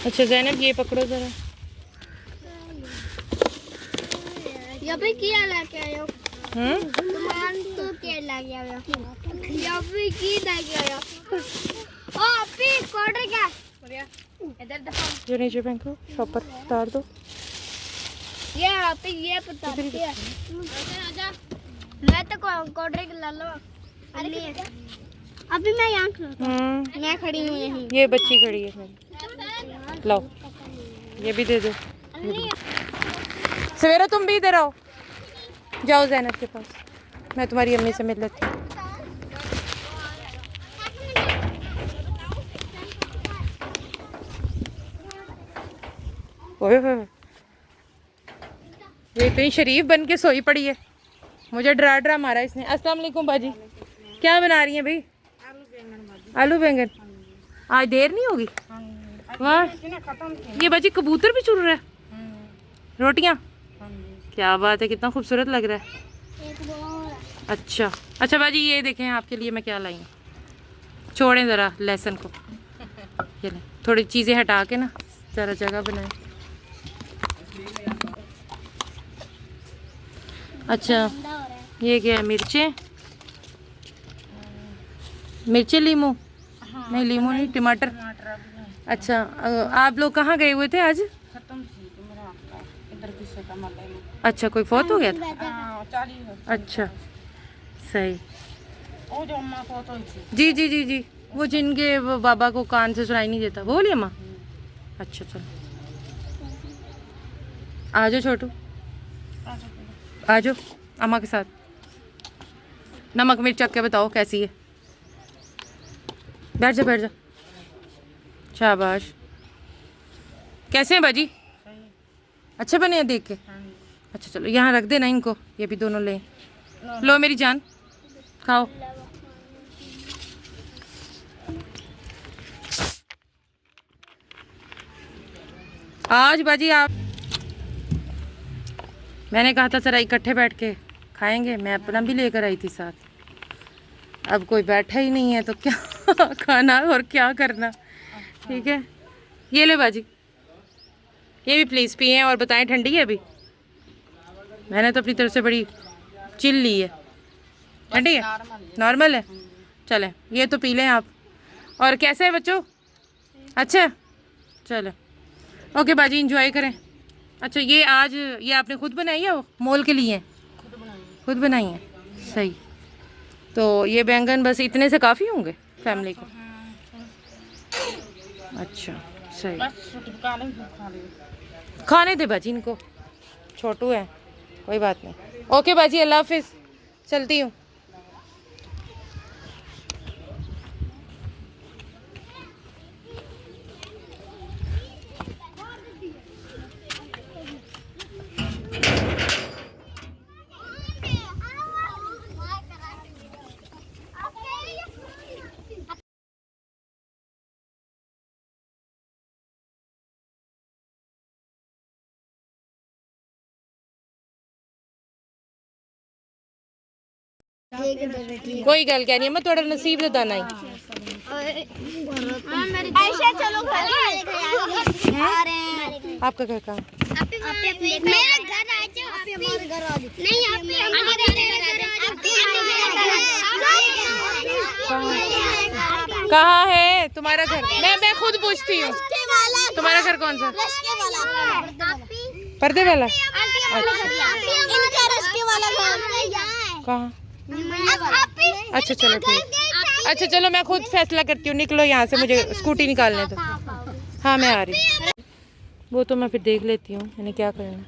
अच्छा ज़ैनब ये पकड़ो जरा। यहाँ पे क्या लाके आयो? सामान तो क्या लाके आयो? यहाँ पे की लाके आयो? ओ आपी कोडर क्या? इधर दिखाओ। जो नीचे फेंको शॉपर उतार दो। ये आपी ये पता है। आजा मैं तो कोडर के ला लो। अभी मैं यहाँ खड़ा मैं खड़ी हूँ यहीं। ये बच्ची खड़ी है मेरी। लाओ ये भी दे दो। सवेरा तुम भी इधर आओ। जाओ ज़ैनब के पास, मैं तुम्हारी अम्मी से मिल लेती हूँ। ओए होए, ये इतनी शरीफ बन के सोई पड़ी है, मुझे डरा डरा मारा इसने। अस्सलाम वालेकुम बाजी, क्या बना रही हैं भाई? आलू बैंगन। आज देर नहीं होगी? वाह, ये बाजी कबूतर भी चुन रहा है। रोटियां, क्या बात है, कितना खूबसूरत लग रहा है। अच्छा अच्छा बाजी, ये देखें आपके लिए मैं क्या लाई हूँ। छोड़ें ज़रा लहसुन को, ये लें थोड़ी चीज़ें हटा के ना ज़रा जगह बनाएं। अच्छा ये क्या है? मिर्चें, मिर्चें लीमू नहीं, लीमू नहीं, टमाटर। अच्छा आप लोग कहाँ गए हुए थे आज? अच्छा कोई फौत हो गया था? अच्छा सही। वो जो अम्मा फौत हुई थी। जी जी जी जी, वो जिनके वो बाबा को कान से सुनाई नहीं देता, वो बोलिए अम्मा। अच्छा चलो आ जाओ छोटू, आ जाओ अम्मा के साथ। नमक मिर्च चख के बताओ कैसी है। बैठ जा बैठ जा। शाबाश। कैसे हैं बाजी? अच्छे बने हैं देख के? अच्छा चलो यहाँ रख देना इनको, ये भी दोनों ले लो मेरी जान, खाओ। आज बाजी आप, मैंने कहा था सर इकट्ठे बैठ के खाएंगे, मैं अपना भी लेकर आई थी साथ। अब कोई बैठा ही नहीं है तो क्या खाना और क्या करना। ठीक है ये ले बाजी, ये भी प्लीज़ पिए और बताएं ठंडी है अभी? मैंने तो अपनी तरफ से बड़ी चिल ली है। ठंडी है? नॉर्मल है। चलें ये तो पी लें आप। और कैसे है बच्चों? अच्छा चलो ओके बाजी, इंजॉय करें। अच्छा ये आज ये आपने खुद बनाई है, वो मोल के लिए? खुद बनाई है, सही। तो ये बैंगन बस इतने से काफ़ी होंगे फैमिली को? अच्छा सही, खाने दे बाजी इनको, छोटू है, कोई बात नहीं। ओके बाजी अल्लाह हाफिज़, चलती हूँ। कोई गल क्या नहीं, मैं थोड़ा नसीब दा दाना ही। ऐसे चलो घर आ रहे हैं। आपका घर कहाँ? मेरा घर आ जाओ, आप हमारे घर आ जाओ। नहीं आप हमारे घर कहाँ है तुम्हारा घर? मैं खुद पूछती हूँ, तुम्हारा घर कौन सा? पर्दे वाला? कहाँ? अच्छा चलो ठीक, अच्छा चलो मैं खुद फैसला करती हूँ, निकलो यहाँ से, मुझे स्कूटी निकालने दो। हाँ मैं आ रही, वो तो मैं फिर देख लेती हूँ मैंने क्या करना।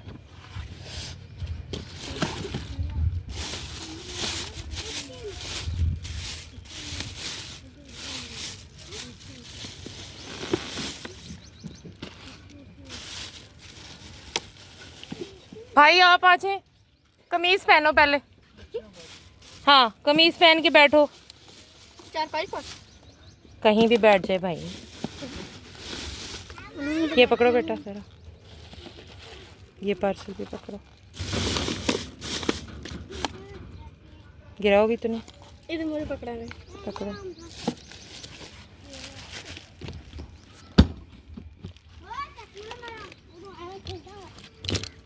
भाई आप आ जाए, कमीज पहनो पहले। हाँ कमीज पहन के बैठो, 4-5 फुट कहीं भी बैठ जाए भाई। ये पकड़ो बेटा जरा, ये पार्सल भी पकड़ो, गिराओगी तो नहीं? इधर मुझे पकड़ाना पकड़ो।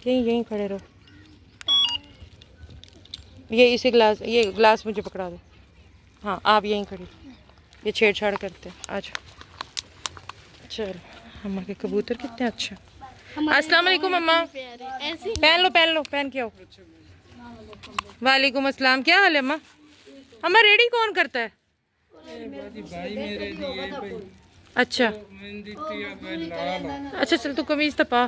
यहीं यहीं खड़े रहो। ये ग्लास मुझे पकड़ा दो। हाँ आप यहीं खड़ी, ये छेड़छाड़ करते हैं। आज चलो, अम्मा के कबूतर कितने अच्छे। अस्सलाम वालेकुम अम्मा। पहन लो पहन के आओ। वालेकुम अस्सलाम, क्या हाल है अम्मा? अम्मा रेडी कौन करता है? अच्छा अच्छा, चल तू कमीज तो पा।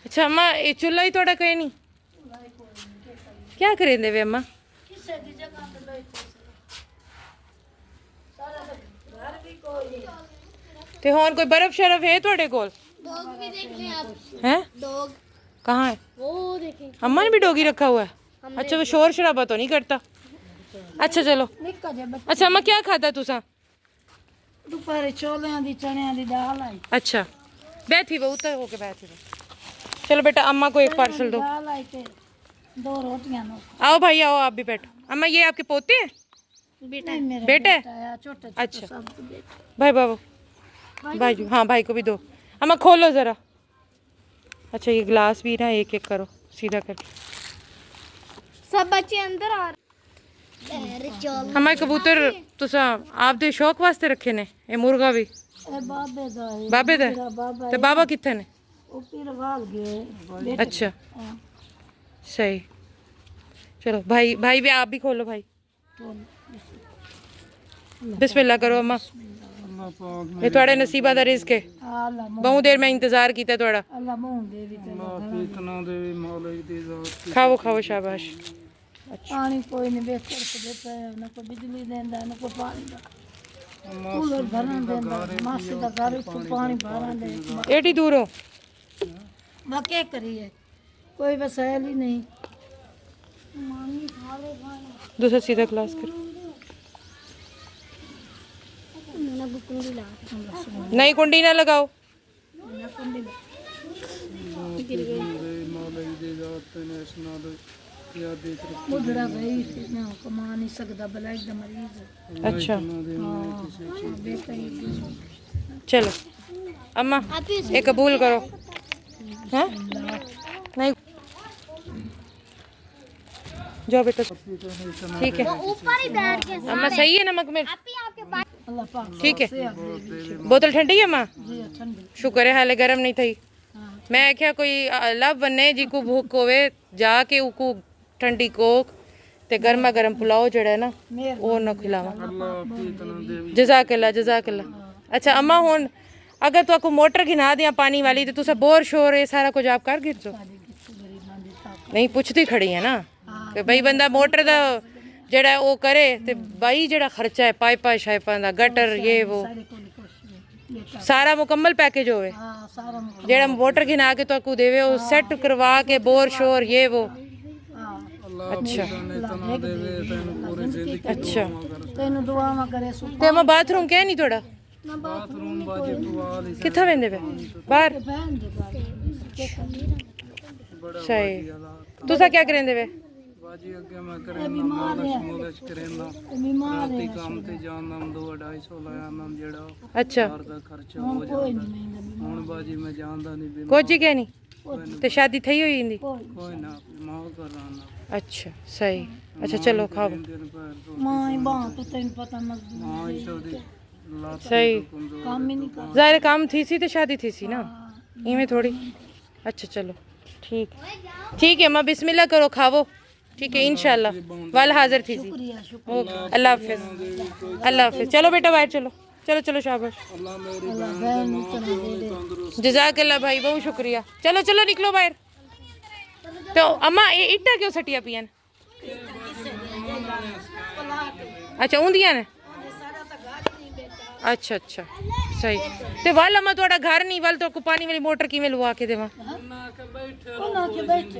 अच्छा अम्मा, ये चूल्हा ही थोड़ा कहीं नहीं, क्या करेंदे वे अम्मा? ते होर कोई बर्फ शरफ है थोड़े कोल? डॉग भी देख लें आप। हैं? डॉग कहाँ है? वो देखें। अम्मा ने भी डॉगी रखा हुआ है? अच्छा, वो शोर शराबा तो नहीं करता? अच्छा चलो। अच्छा अम्मा, क्या खाता तुसा? दोपहर छोलें दी चने दी दाल आई। अच्छा बैठी वो उतर होके बैठी वो। चलो बेटा, अम्मा को एक पार्सल दो। दाल आई ते 2 रोटियां नो। आओ भाई आओ, आप भी बैठो। अम्मा ये आपके पोते हैं? बेटा मेरा बेटा है? है छोटे अच्छा सब बेटा। भाई बाबू, भाई हाँ भाई को भी दो। अम्मा खोलो ज़रा। अच्छा ये गिलास भी ना एक एक करो सीधा करके। सब बच्चे अंदर आ रहे। हमारे कबूतर तुसा आप दे शौक वास्ते रखे ने? ये मुर्गा भी ए बाबे दा है। बाबे दा? बाबा ते बाबा कितने ने? ओ पीर वाल गए। अच्छा सही। चलो भाई, भाई भी आप भी खोलो भाई। बिस्मिल्लाह करो अम्मा, ये थोड़े नसीबा दा रिस्क है। अल्लाह बहुत देर में इंतजार किया थोड़ा। अल्लाह मुंह दे भी ते इतना दे मौला दी जात खाओ खाओ शाबाश। पानी कोई नहीं बेच के देता है ना, कोई बिजली देंदा ना कोई पानी दा कूलर भरन देंदा। मासी दा घर तो पानी भरन दे। एडी दूर हो? मैं क्या करिए, कोई वसाइल ही नहीं। दूसरा सीधा क्लास करो। नहीं कुंडी ना लगाओ। मौला दी जात ने इसना दे या देख बुढ़ड़ा गई ना कमा नहीं सकता, ब्लड दा मरीज है। अच्छा बेटा ही चलो अम्मा ये कबूल करो। हाँ नहीं जाओ बेटा, ठीक है। ऊपर ही बैठ के अम्मा सही है नमक मिर्च? आपके पास अल्लाह पाक ठीक है। सेहत दे भी। बोतल ठंडी है अम्मा? जी ठंडी। शुक्र है हाले गर्म नहीं थी। हाँ मैं क्या कोई लव बने जी को भूख होवे जाके उको ठंडी कोक ते गर्मा गर्म पुलाव जड़ा है ना मेहर वो ना खिलावा। अल्लाह इतना दे जजाकल्ला जजाकल्ला। अच्छा अम्मा हुन अगर तो मोटर घिना दिया पानी वाली तो तुसा बोर शोर ये सारा कुछ आप कर गिर जो नहीं पुछती खड़ी है ना कि भाई बंदा मोटर दा जड़ा वो करे ते भाई जड़ा खर्चा है पाइपा शाइपा दा गटर ये वो सारे को कुछ सारा मुकम्मल पैकेज होवे। हाँ सारा मुख। जेड़ा मोटर घिना के तो को देवे वो सेट करवा के बोर शोर ये वो। हाँ अच्छा इतना देवे तैਨੂੰ पूरी जिंदगी अच्छा तेन दुआवा करे सु ते मैं बाथरूम क्या नहीं थोड़ा बाथरूम बाजी पुआल ही किथा वेंदे वे बाहर? बहन दे सही। तुसा क्या करेंदे वे? बाजी अगे मैं करेंदा मालिश करेंदा बीमार है काम ते जांदा 2-250 लाया ना जेड़ा अच्छा घर दा खर्चा हो कोई जांदा नहीं महंगा हुन बाजी मैं जांदा नहीं बिना कोची क्या नहीं ते शादी थई हुई इंदी? कोई ना मां कर रहा अच्छा सही। अच्छा चलो खाओ दिन पर तो मां बां तो तेन पता मजदूर मां इसो दी लात सही। काम ही नहीं कर। जाहिर काम थी सी ते शादी थी सी ना इवें थोड़ी। अच्छा चलो ठीक ठीक है अम्मा बिस्मिल्लाह करो खावो ठीक है इंशाल्लाह वाल हाजिर थी सी। शुक्रिया शुक्र ओके अल्लाह हाफिज अल्लाह हाफिज। चलो बेटा बाहर चलो चलो चलो शाबाश अल्लाह मेरी अल्लाह बहन इतना दे दे। जजाकल्ला भाई बहुत शुक्रिया। चलो चलो निकलो बाहर। तो अम्मा ये इट्टा क्यों सटिया पियन? अच्छा ऊंदियां ने? अच्छा अच्छा सही। ते वल अम्मा थोड़ा घर नहीं वल तो पानी वाली मोटर किवें लुआ के देवा? उन्हां के बैठे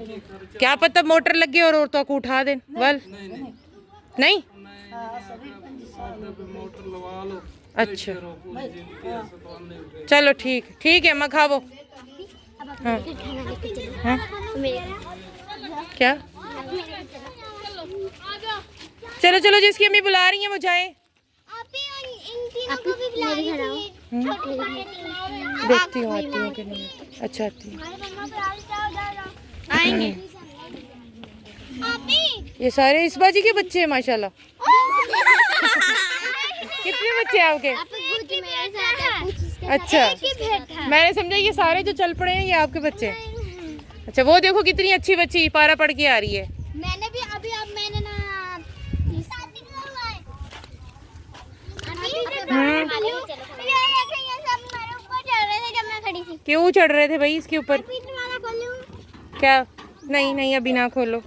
क्या पता मोटर लगे और तो को उठा देन वल नहीं। मोटर लगा लो अच्छा चलो ठीक ठीक है अम्मा खावो। हाँ हाँ क्या चलो चलो, जिसकी अम्मी बुला रही हैं वो जाएं। इन तीनों को भी बुला लीजिए। देखती हूँ आती हूँ कि नहीं। अच्छा आती हूँ। आएंगे। ये सारे इस बाजी के बच्चे हैं माशाल्लाह। कितने बच्चे हैं आपके? अच्छा, मैंने समझा ये सारे जो चल पड़े हैं ये आपके बच्चे हैं। अच्छा, वो देखो कितनी अच्छी बच्ची पारा पढ़ के आ रही है। मैंने भी अभी अब मैंने ना क्यों चढ़ रहे थे भाई इसके ऊपर? क्या? नहीं नहीं, अभी ना खोलो।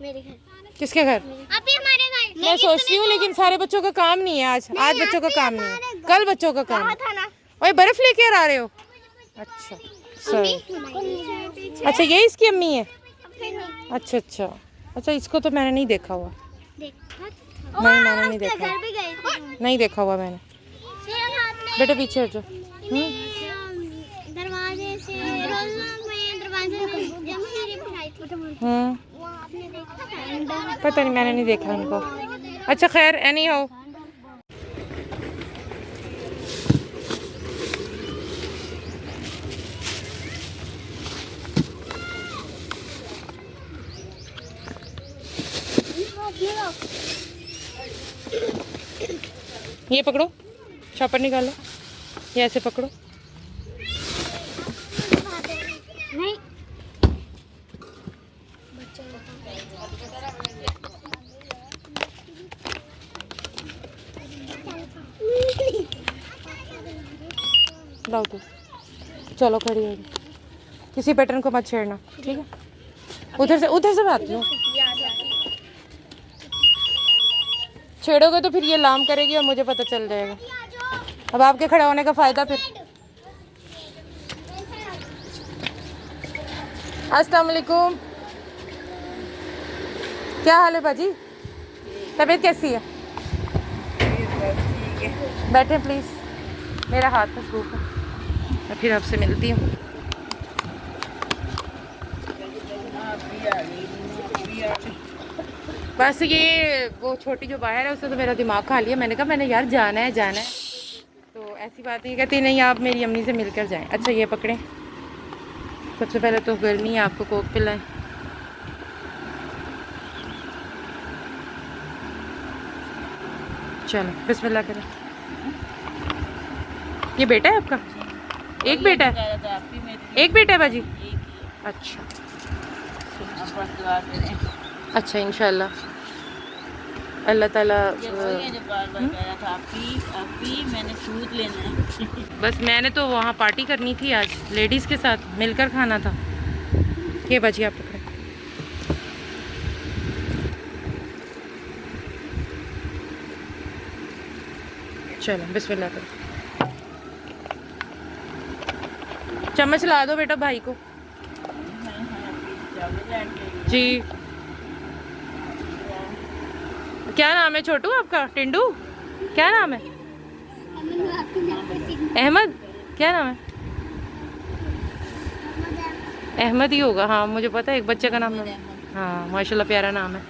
मेरे घर। किसके घर? अभी हमारे घर। मैं सोचती हूँ लेकिन सारे बच्चों का काम नहीं है आज बच्चों का काम नहीं है, कल बच्चों का काम है। ओए बर्फ लेके आ रहे हो? अच्छा सही। अच्छा, ये इसकी अम्मी है? अच्छा अच्छा अच्छा, इसको तो मैंने नहीं देखा हुआ। नहीं मैंने नहीं देखा, नहीं देखा हुआ मैंने। बेटा पीछे हट जाओ। दरवाजे से पता नहीं, मैंने नहीं देखा उनको। अच्छा खैर, एनी हो। ये पकड़ो, चॉपर निकालो, ये ऐसे पकड़ो। नहीं लाओ तू, चलो खड़ी हो। किसी पैटर्न को मत छेड़ना, ठीक है? उधर से मैं आती हूँ। छेड़ोगे तो फिर ये लाम करेगी और मुझे पता चल जाएगा। अब आपके खड़े होने का फायदा फिर। अस्सलाम वालेकुम, क्या हाल है बाजी? तबीयत कैसी है? बैठे प्लीज़, मेरा हाथ मसरूफ है। मैं फिर आपसे मिलती हूँ। बस ये वो छोटी जो बाहर है उसने तो मेरा दिमाग खा लिया। मैंने कहा मैंने यार जाना है तो ऐसी बात नहीं कहती, नहीं आप मेरी अम्मी से मिलकर जाएं। अच्छा ये पकड़ें, सबसे पहले तो गर्मी है, आपको कोक पिलाएं। चलो बिस्मिल्लाह करें। ये बेटा है आपका? एक बेटा है? एक बेटा है बाजी? अच्छा अच्छा, इंशाल्लाह अल्लाह ताला। मैंने सूद लेना है। बस मैंने तो वहाँ पार्टी करनी थी आज, लेडीज़ के साथ मिलकर खाना था। ये बाजी आप पकड़े। चलो बिस्मिल्लाह करो। चम्मच ला दो बेटा भाई को। जी क्या नाम है छोटू आपका? टिंडू? क्या नाम है? अहमद? क्या नाम है? अहमद ही होगा, हाँ मुझे पता है, एक बच्चे का नाम है। हाँ माशाल्लाह प्यारा नाम है।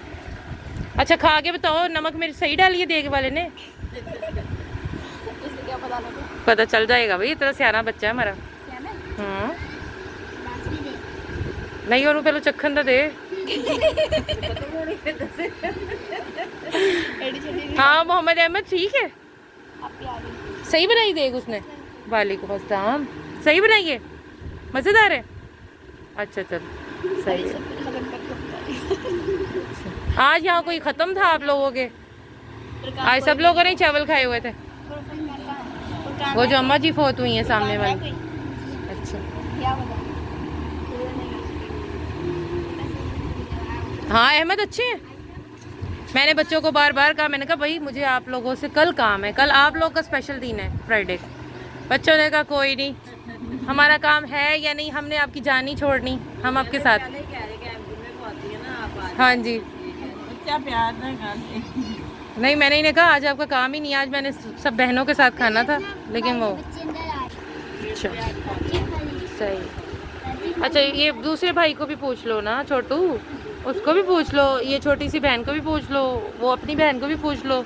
अच्छा खा के बताओ, नमक मिर्च सही डाली है देग वाले ने? पता चल जाएगा भाई, इतना सियाना बच्चा है हमारा। हाँ नहीं, और पहले चखन तो दे। हाँ मोहम्मद अहमद ठीक है, सही बनाई देग उसने? वालेकुम अस्सलाम, सही बनाई है? मज़ेदार है? अच्छा चल सही है। आज यहाँ कोई ख़त्म था आप लोगों के? आज सब लोगों ने चावल खाए हुए थे। वो जो अम्मा जी फोत हुई हैं सामने वाली। अच्छा हाँ अहमद अच्छे हैं। मैंने बच्चों को बार बार कहा, मैंने कहा भाई मुझे आप लोगों से कल काम है, कल आप लोग का स्पेशल दिन है फ्राइडे। बच्चों ने कहा कोई नहीं, हमारा काम है या नहीं, हमने आपकी जान नहीं छोड़नी, हम आपके साथ। हाँ जी नहीं, मैंने इन्हें कहा आज आपका काम ही नहीं, आज मैंने सब बहनों के साथ खाना था, लेकिन वो अच्छा सही। अच्छा ये दूसरे भाई को भी पूछ लो ना, छोटू, उसको भी पूछ लो, ये छोटी सी बहन को भी पूछ लो, वो अपनी बहन को भी पूछ लो,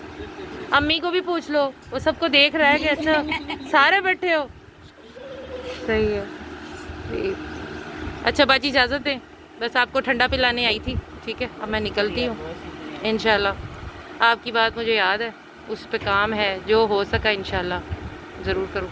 अम्मी को भी पूछ लो, वो सबको देख रहा है कि अच्छा सारे बैठे हो। सही है ठीक। अच्छा बाजी इजाज़त दें, बस आपको ठंडा पिलाने आई थी, ठीक है अब मैं निकलती हूँ। इंशाल्लाह आपकी बात मुझे याद है, उस पे काम है, जो हो सका इंशाल्लाह ज़रूर करूँ।